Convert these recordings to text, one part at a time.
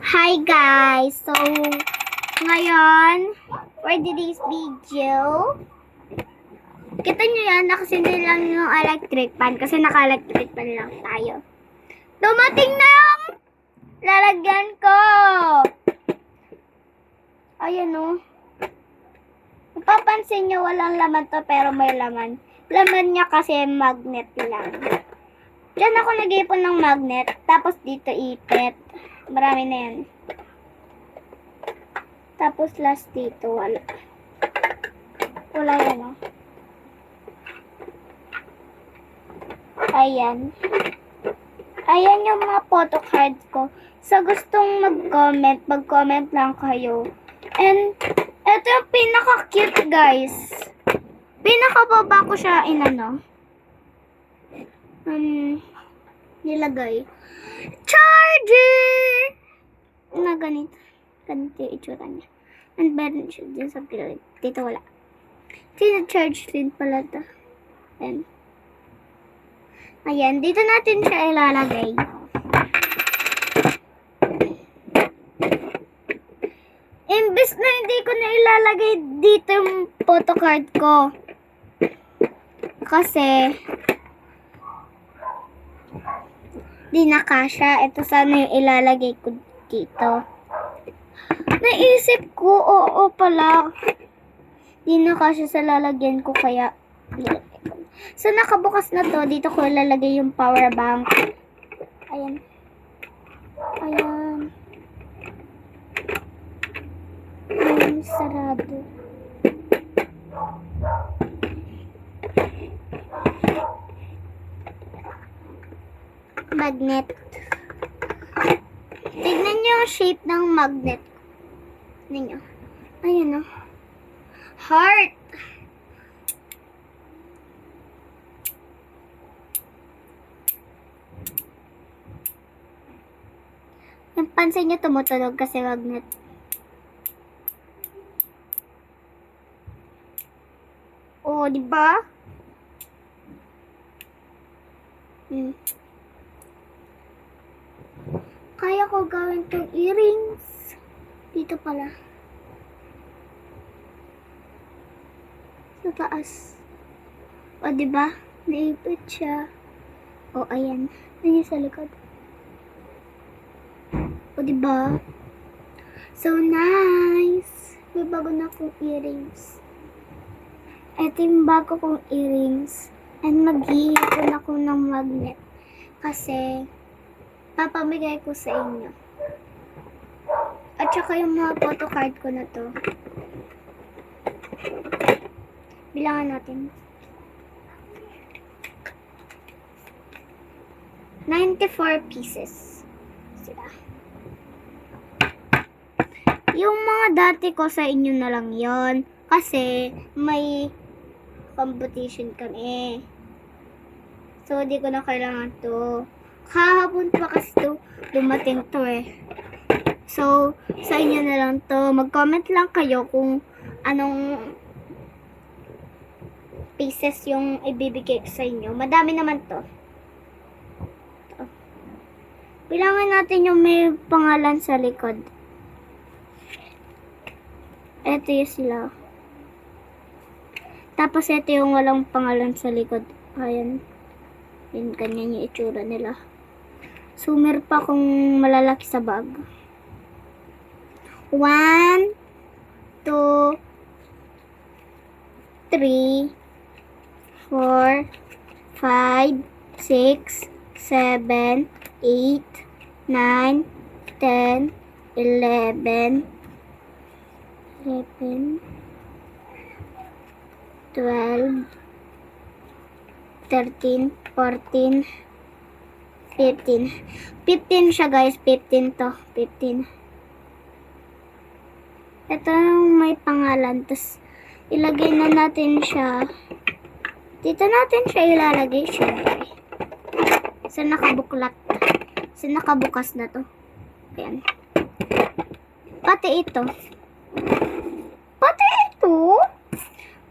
Hi guys! So, ngayon, for today's video, kita nyo yan, nakasindi lang yung electric fan kasi naka-electric fan lang tayo. Dumating na yung lalagyan ko! Ayan o. Mapapansin nyo walang laman to pero may laman. Laman niya kasi magnet lang. Diyan ako nag-ipon ng magnet, tapos dito ipit. Marami na yan. Tapos last dito, wala. Wala yan, oh. Ayan. Ayan yung mga photo cards ko. Sa gustong mag-comment lang kayo. And, ito yung pinaka-cute, guys. Pinaka-baba ko siya nilagay. Charger! Na ganito. Ganito yung itsura niya. And meron siya dyan sa pilot. Dito wala. Tina-charge din pala ito. Ayan. Dito natin siya ilalagay. Imbes na hindi ko na ilalagay dito yung photocard ko. Kasi di na kasya. Ito sana yung ilalagay ko dito. Naisip ko, oo pala. Di na kasya sa lalagyan ko kaya nilagay ko. So nakabukas na to. Dito ko ilalagay yung power bank. Ayan. Ayan. Ayan, sarado. Magnet. Tignan nyo yung shape ng magnet. Tignan nyo. Ayan o. Heart. Yung pansin nyo tumutunog kasi magnet. Oo, diba? Kaya ko gawin tong earrings. Dito pala. Sa taas. O, diba? Naipit siya. O, ayan. Ayan sa likod. O, diba? So, nice. May bago na akong earrings. Ito yung bago kong earrings. And mag-iipon ako ng magnet. Kasi, papamigay ko sa inyo. At saka yung mga photocard ko na to. Bilangan natin. 94 pieces. Sila. Yung mga dati ko sa inyo na lang yon. Kasi may competition kami. So, di ko na kailangan to. Kahapon pa kasi to, dumating to eh. So, sa inyo na lang to. Mag-comment lang kayo kung anong pieces yung ibibigay ko sa inyo. Madami naman to. Bilangan natin yung may pangalan sa likod. Ito yung sila. Tapos ito yung walang pangalan sa likod. Ayan. Yan, ganyan yung itsura nila. Sumer pa kung malalaki sa bag. 1, 2, 3, 4, 5, 6, 7, 8, 9, 10, 11, 12, 13, 14, 15. 15 siya guys. 15 to. 15. Ito yung may pangalan. Tapos, ilagay na natin siya. Dito natin siya ilalagay. Siyempre. Sa nakabuklat. Sa nakabukas na to. Ayan. Pati ito. Pati ito.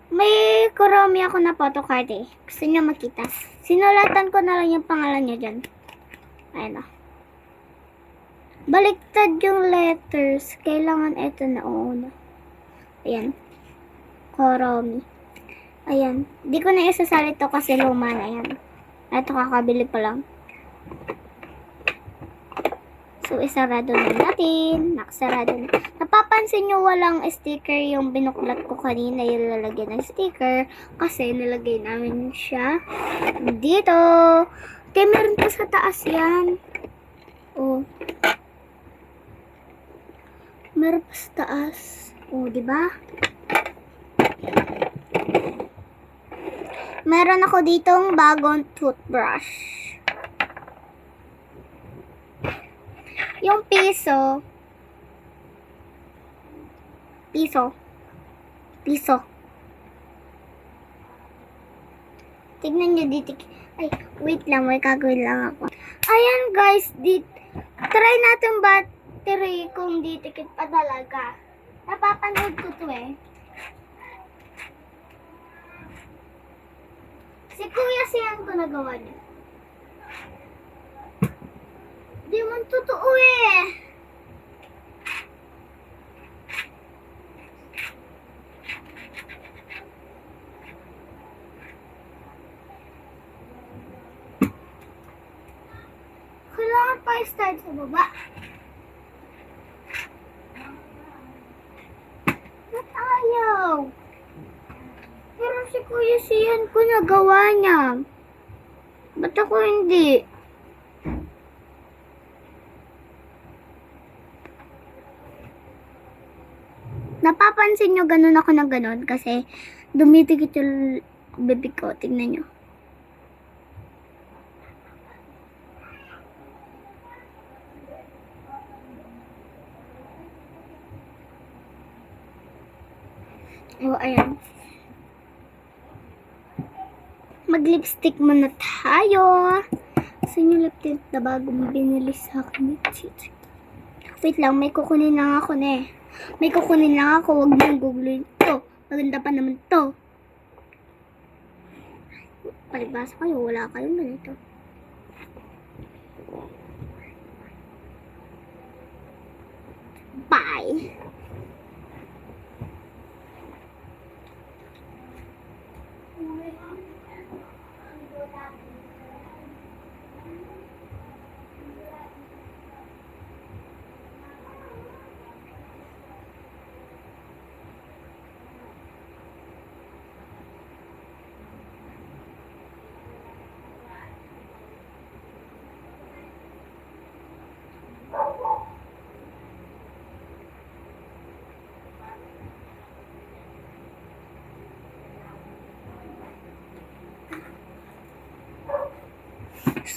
May karami ako na photocard eh. Gusto niyo makita. Sinulatan ko na lang yung pangalan niya dyan. Ayan o. Baliktad yung letters. Kailangan ito na una. Ayan. Koromi. Ayan. Di ko na isasali to kasi luma na yan. Ito kakabili pa lang. So, isarado na natin. Nakasarado na. Napapansin nyo walang sticker yung binuklat ko kanina yung lalagyan ng sticker. Kasi nilagay namin siya dito. Kaya meron pa sa taas yan. Oh. Meron pa sa taas. Oh, di ba? Meron ako ditong bagong toothbrush. Yung piso. Tignan nyo dito. Ay, wait lang. May kagawin lang ako. Ayan guys. Try natin battery kung ditikit pa talaga. Napapanood ko to eh. Si Kuya Sian ko nagawa niya. Di man totoo eh. Kailangan pa i-start sa baba. Ba't ayaw? Pero si Kuya Sian ko nagawa niya. Ba't ako hindi? Napapansin nyo ganun ako ng ganun kasi dumitikit yung bibig ko. Tignan nyo. Oh, ayan. Mag-lipstick muna tayo. Saan yung lipstick na bago mo binili sa akin? Wait lang, may kukunin lang ako na eh. May kukunin lang ako, wag mong googlein to. Maganda pa naman to. Palibasa kayo, wala kayong ganito. Bye!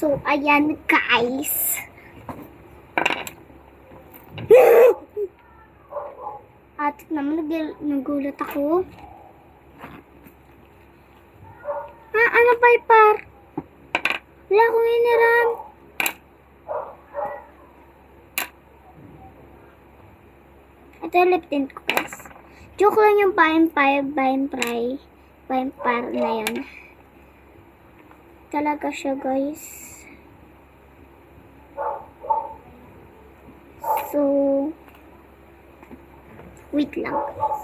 So, ayan guys. At naman nagulat ako. Ano Piper? Wala akong iniram. Ito yung lip tint ko guys. Joke lang yung Vampire na yan. Talaga siya guys. So, wait lang guys.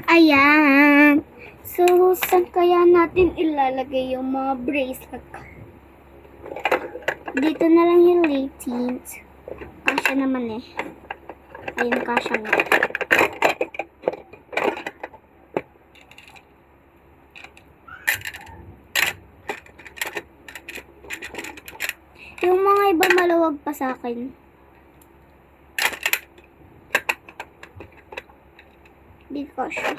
Ayan. So, saan kaya natin ilalagay yung mga bracelet? Dito na lang yung lip tint. Kasya naman eh. Ayun, kasya nga. Yung mga iba maluwag pa sa akin. Dito kasya.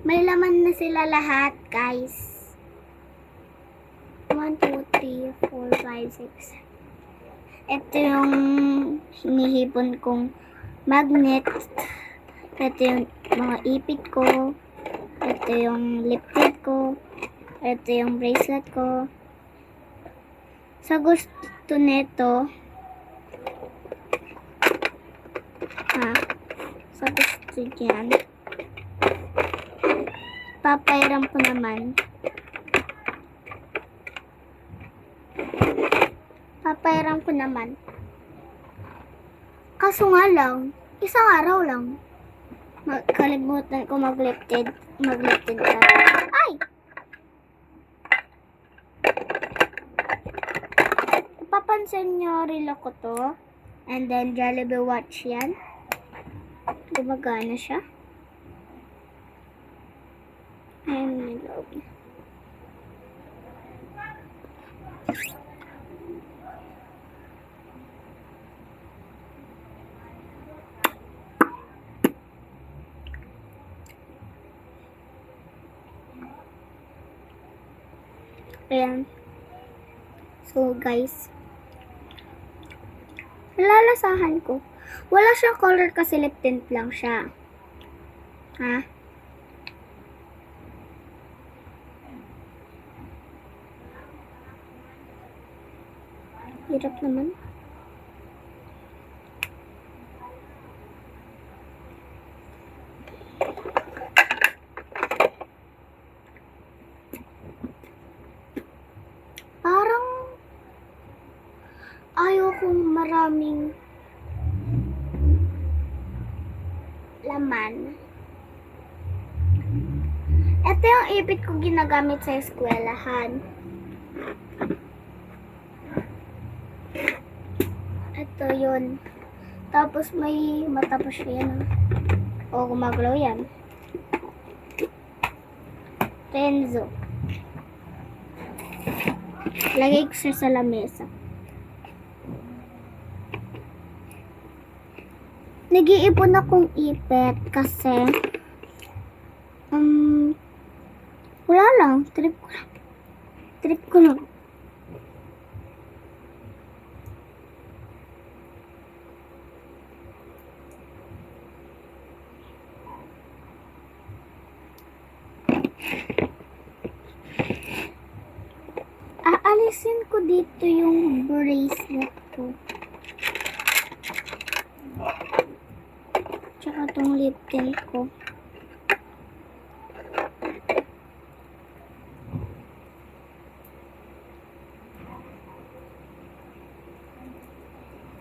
May laman na sila lahat, guys. 1, 2, 3, 4, 5, 6. Ito yung hinihipon kong magnet. Ito yung mga ipit ko. Ito yung lip tint ko. Ito yung bracelet ko. Sa gusto nito, sa gusto dyan. Papairam ko naman. Kaso nga lang, isang araw lang. Kalimutan ko mag-lifted ka. Ay! Papansin nyo, relo ko to. And then, Jollibee watch yan. Gumagana siya. Ayan yung loob niya. Ayan. So, guys. Nalalasahan ko. Wala siyang color kasi lip tint lang siya. Ha? Hirap naman. Parang ayaw kong maraming laman. Ito yung ipit ko ginagamit sa eskwelahan. Ito yun. Tapos may matapos siya yan. O gumagalaw yan. Tenzo. Lagay ko siya sa lamesa. Nag-iipon akong ipit kasi wala lang. Trip ko lang. Aalisin ko dito yung bracelet ko. Tsaka tong lip tint ko.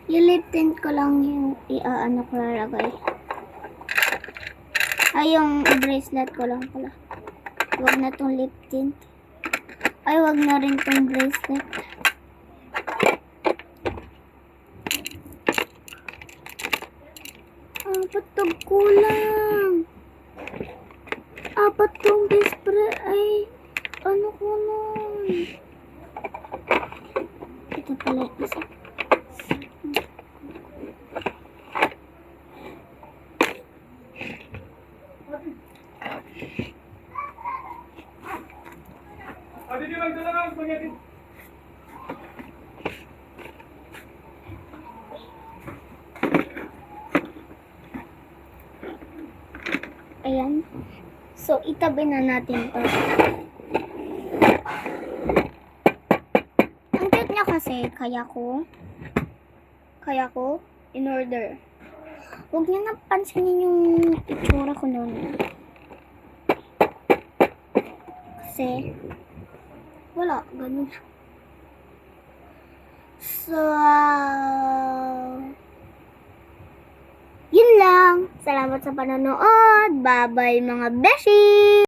Yung lip tint ko lang yung ano ko lalagay. Ay, yung bracelet ko lang pala. Huwag na tong lip tint. Ay, wag na rin tong bracelet. Apat tong kulang. Apat tong display. Ay, ano ko nun? Ito pala isa. Ayan. So, itabi na natin to. Ang cute niya kasi, kaya ko, in order. Huwag niyo napansinin yung itsura ko noon. Kasi, wala, ganun. So, yun lang. Salamat sa panonood. Bye-bye mga beshi!